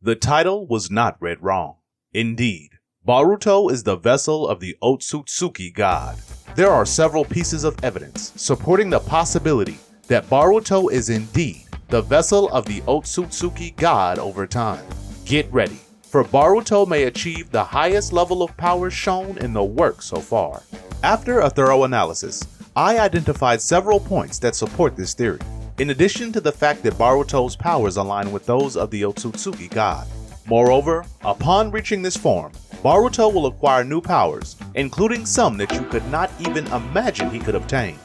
The title was not read wrong. Indeed, Boruto is the vessel of the Otsutsuki God. There are several pieces of evidence supporting the possibility that Boruto is indeed the vessel of the Otsutsuki God over time. Get ready, for Boruto may achieve the highest level of power shown in the work so far. After a thorough analysis, I identified several points that support this theory, in addition to the fact that Boruto's powers align with those of the Otsutsuki God. Moreover, upon reaching this form, Boruto will acquire new powers, including some that you could not even imagine he could obtain.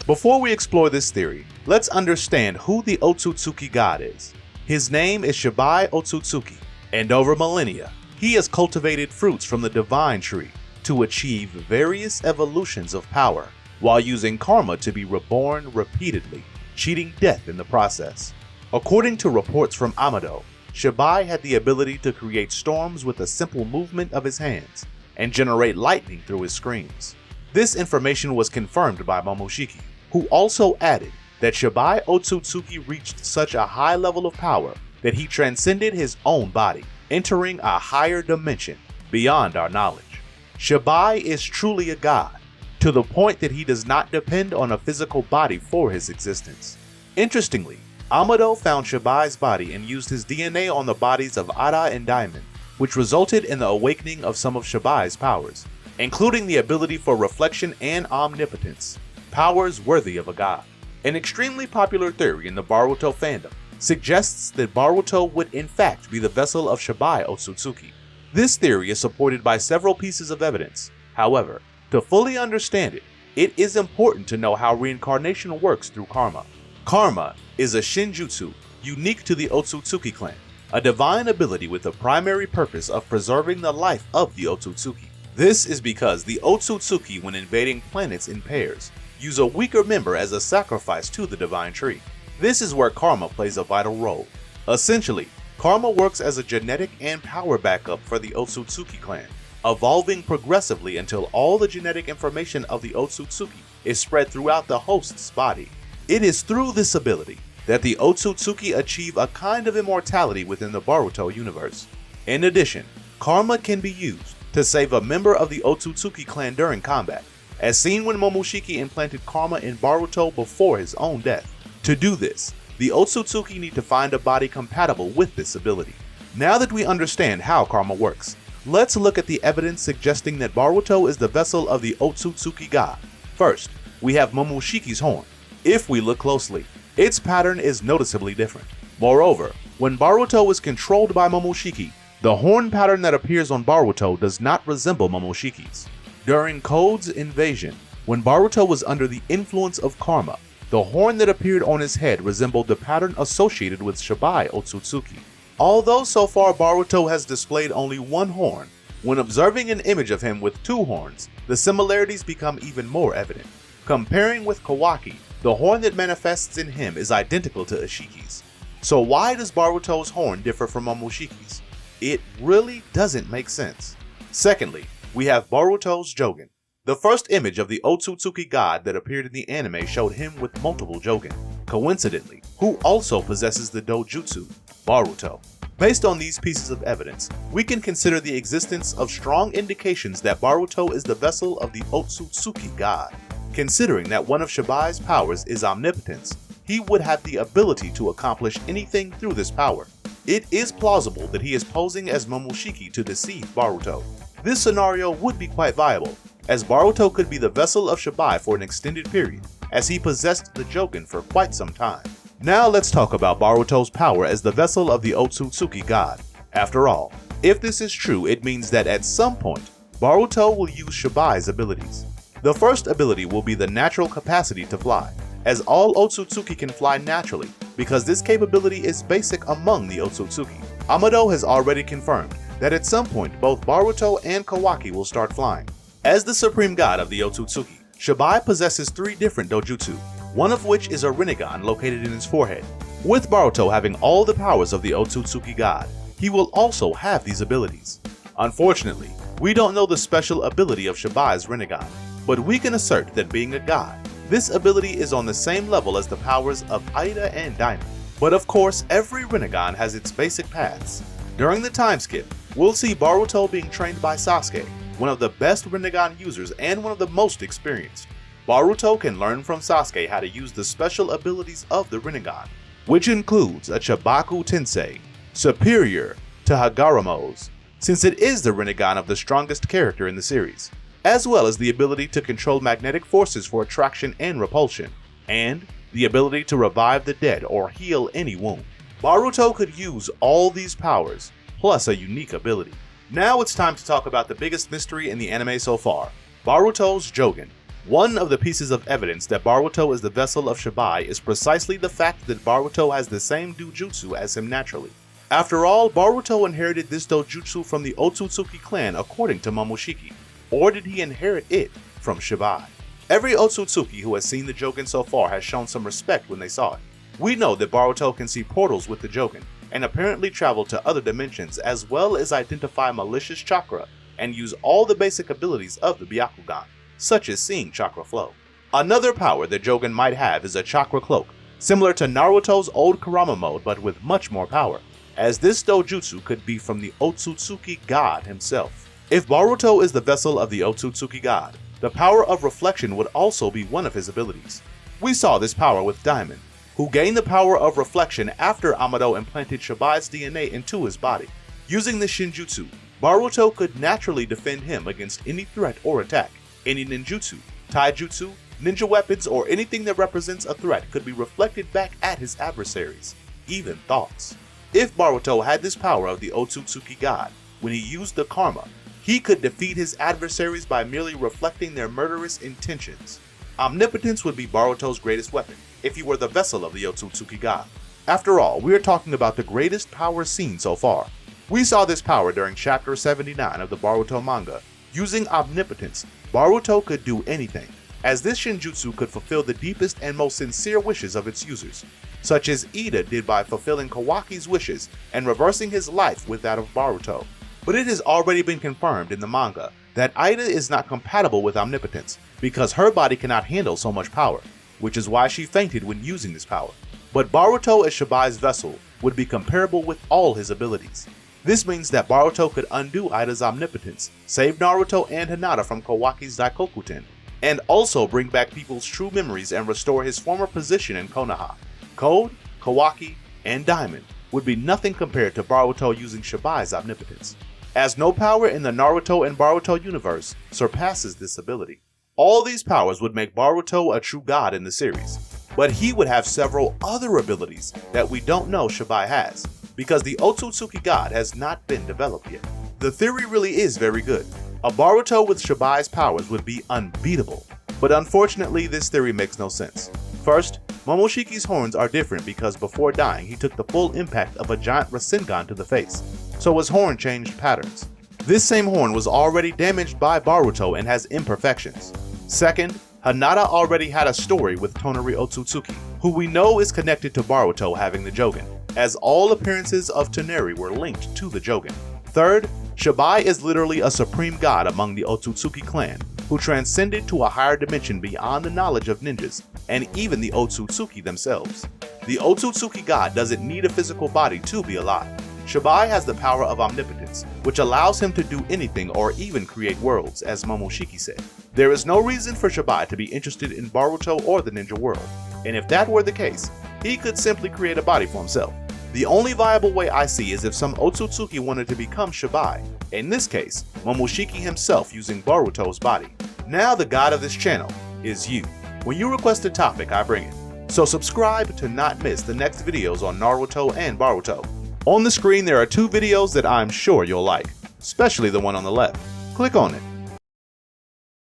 Before we explore this theory, let's understand who the Otsutsuki God is. His name is Shibai Otsutsuki, and over millennia, he has cultivated fruits from the divine tree to achieve various evolutions of power, while using karma to be reborn repeatedly, cheating death in the process. According to reports from Amado, Shibai had the ability to create storms with a simple movement of his hands, and generate lightning through his screams. This information was confirmed by Momoshiki, who also added that Shibai Otsutsuki reached such a high level of power that he transcended his own body, entering a higher dimension beyond our knowledge. Shibai is truly a god, to the point that he does not depend on a physical body for his existence. Interestingly, Amado found Shibai's body and used his DNA on the bodies of Ada and Diamond, which resulted in the awakening of some of Shibai's powers, including the ability for reflection and omnipotence, powers worthy of a god. An extremely popular theory in the Boruto fandom suggests that Boruto would in fact be the vessel of Shibai Otsutsuki. This theory is supported by several pieces of evidence. However, to fully understand it, it is important to know how reincarnation works through karma. Karma is a shinjutsu unique to the Otsutsuki clan, a divine ability with the primary purpose of preserving the life of the Otsutsuki. This is because the Otsutsuki, when invading planets in pairs, use a weaker member as a sacrifice to the divine tree. This is where karma plays a vital role. Essentially, karma works as a genetic and power backup for the Otsutsuki clan, evolving progressively until all the genetic information of the Otsutsuki is spread throughout the host's body. It is through this ability that the Otsutsuki achieve a kind of immortality within the Boruto universe. In addition, karma can be used to save a member of the Otsutsuki clan during combat, as seen when Momoshiki implanted karma in Boruto before his own death. To do this, the Otsutsuki need to find a body compatible with this ability. Now that we understand how karma works, let's look at the evidence suggesting that Boruto is the vessel of the Otsutsuki God. First, we have Momoshiki's horn. If we look closely, its pattern is noticeably different. Moreover, when Boruto is controlled by Momoshiki, the horn pattern that appears on Boruto does not resemble Momoshiki's. During Code's invasion, when Boruto was under the influence of karma, the horn that appeared on his head resembled the pattern associated with Shibai Otsutsuki. Although so far Boruto has displayed only one horn, when observing an image of him with two horns, the similarities become even more evident. Comparing with Kawaki, the horn that manifests in him is identical to Ishiki's. So why does Boruto's horn differ from Momoshiki's? It really doesn't make sense. Secondly, we have Boruto's Jogan. The first image of the Otsutsuki God that appeared in the anime showed him with multiple Jogan, coincidentally, who also possesses the dojutsu, Boruto. Based on these pieces of evidence, we can consider the existence of strong indications that Boruto is the vessel of the Otsutsuki God. Considering that one of Shibai's powers is omnipotence, he would have the ability to accomplish anything through this power. It is plausible that he is posing as Momoshiki to deceive Boruto. This scenario would be quite viable, as Boruto could be the vessel of Shibai for an extended period, as he possessed the Jogan for quite some time. Now let's talk about Boruto's power as the vessel of the Otsutsuki God. After all, if this is true, it means that at some point, Boruto will use Shibai's abilities. The first ability will be the natural capacity to fly, as all Otsutsuki can fly naturally, because this capability is basic among the Otsutsuki. Amado has already confirmed that at some point both Boruto and Kawaki will start flying. As the supreme god of the Otsutsuki, Shibai possesses 3 different dojutsu, one of which is a Rinnegan located in his forehead. With Boruto having all the powers of the Otsutsuki God, he will also have these abilities. Unfortunately, we don't know the special ability of Shibai's Rinnegan, but we can assert that being a god, this ability is on the same level as the powers of Ida and Diamond. But of course, every Rinnegan has its basic paths. During the time skip, we'll see Boruto being trained by Sasuke, one of the best Rinnegan users and one of the most experienced. Boruto can learn from Sasuke how to use the special abilities of the Rinnegan, which includes a Chibaku Tensei, superior to Hagoromo's, since it is the Rinnegan of the strongest character in the series, as well as the ability to control magnetic forces for attraction and repulsion, and the ability to revive the dead or heal any wound. Boruto could use all these powers, plus a unique ability. Now it's time to talk about the biggest mystery in the anime so far, Boruto's Jogan. One of the pieces of evidence that Boruto is the vessel of Shibai is precisely the fact that Boruto has the same dojutsu as him naturally. After all, Boruto inherited this dojutsu from the Otsutsuki clan according to Momoshiki, or did he inherit it from Shibai? Every Otsutsuki who has seen the Jogan so far has shown some respect when they saw it. We know that Boruto can see portals with the Jogan, and apparently travel to other dimensions as well as identify malicious chakra and use all the basic abilities of the Byakugan, such as seeing chakra flow. Another power that Jogan might have is a chakra cloak, similar to Naruto's old Kurama mode but with much more power, as this dojutsu could be from the Otsutsuki God himself. If Boruto is the vessel of the Otsutsuki God, the power of reflection would also be one of his abilities. We saw this power with Diamond, who gained the power of reflection after Amado implanted Shibai's DNA into his body. Using this Shinjutsu, Boruto could naturally defend him against any threat or attack. Any ninjutsu, taijutsu, ninja weapons, or anything that represents a threat could be reflected back at his adversaries, even thoughts. If Boruto had this power of the Otsutsuki God, when he used the karma, he could defeat his adversaries by merely reflecting their murderous intentions. Omnipotence would be Boruto's greatest weapon, if he were the vessel of the Otsutsuki God. After all, we are talking about the greatest power seen so far. We saw this power during chapter 79 of the Boruto manga. Using omnipotence, Boruto could do anything, as this Shinjutsu could fulfill the deepest and most sincere wishes of its users, such as Ida did by fulfilling Kawaki's wishes and reversing his life with that of Boruto. But it has already been confirmed in the manga that Ida is not compatible with omnipotence because her body cannot handle so much power, which is why she fainted when using this power. But Boruto as Shibai's vessel would be comparable with all his abilities. This means that Boruto could undo Ida's omnipotence, save Naruto and Hinata from Kawaki's Daikokuten, and also bring back people's true memories and restore his former position in Konoha. Code, Kawaki, and Diamond would be nothing compared to Boruto using Shibai's omnipotence, as no power in the Naruto and Boruto universe surpasses this ability. All these powers would make Boruto a true god in the series, but he would have several other abilities that we don't know Shibai has, because the Otsutsuki God has not been developed yet. The theory really is very good. A Boruto with Shibai's powers would be unbeatable, but unfortunately this theory makes no sense. First, Momoshiki's horns are different because before dying he took the full impact of a giant Rasengan to the face, so his horn changed patterns. This same horn was already damaged by Boruto and has imperfections. Second, Hinata already had a story with Tonari Otsutsuki, who we know is connected to Boruto having the Jogan, as all appearances of Tonari were linked to the Jogan. Third, Shibai is literally a supreme god among the Otsutsuki clan, who transcended to a higher dimension beyond the knowledge of ninjas, and even the Otsutsuki themselves. The Otsutsuki God doesn't need a physical body to be alive. Shibai has the power of omnipotence, which allows him to do anything or even create worlds, as Momoshiki said. There is no reason for Shibai to be interested in Boruto or the ninja world, and if that were the case, he could simply create a body for himself. The only viable way I see is if some Otsutsuki wanted to become Shibai, in this case, Momoshiki himself using Boruto's body. Now the god of this channel is you. When you request a topic, I bring it. So subscribe to not miss the next videos on Naruto and Boruto. On the screen there are two videos that I'm sure you'll like, especially the one on the left. Click on it.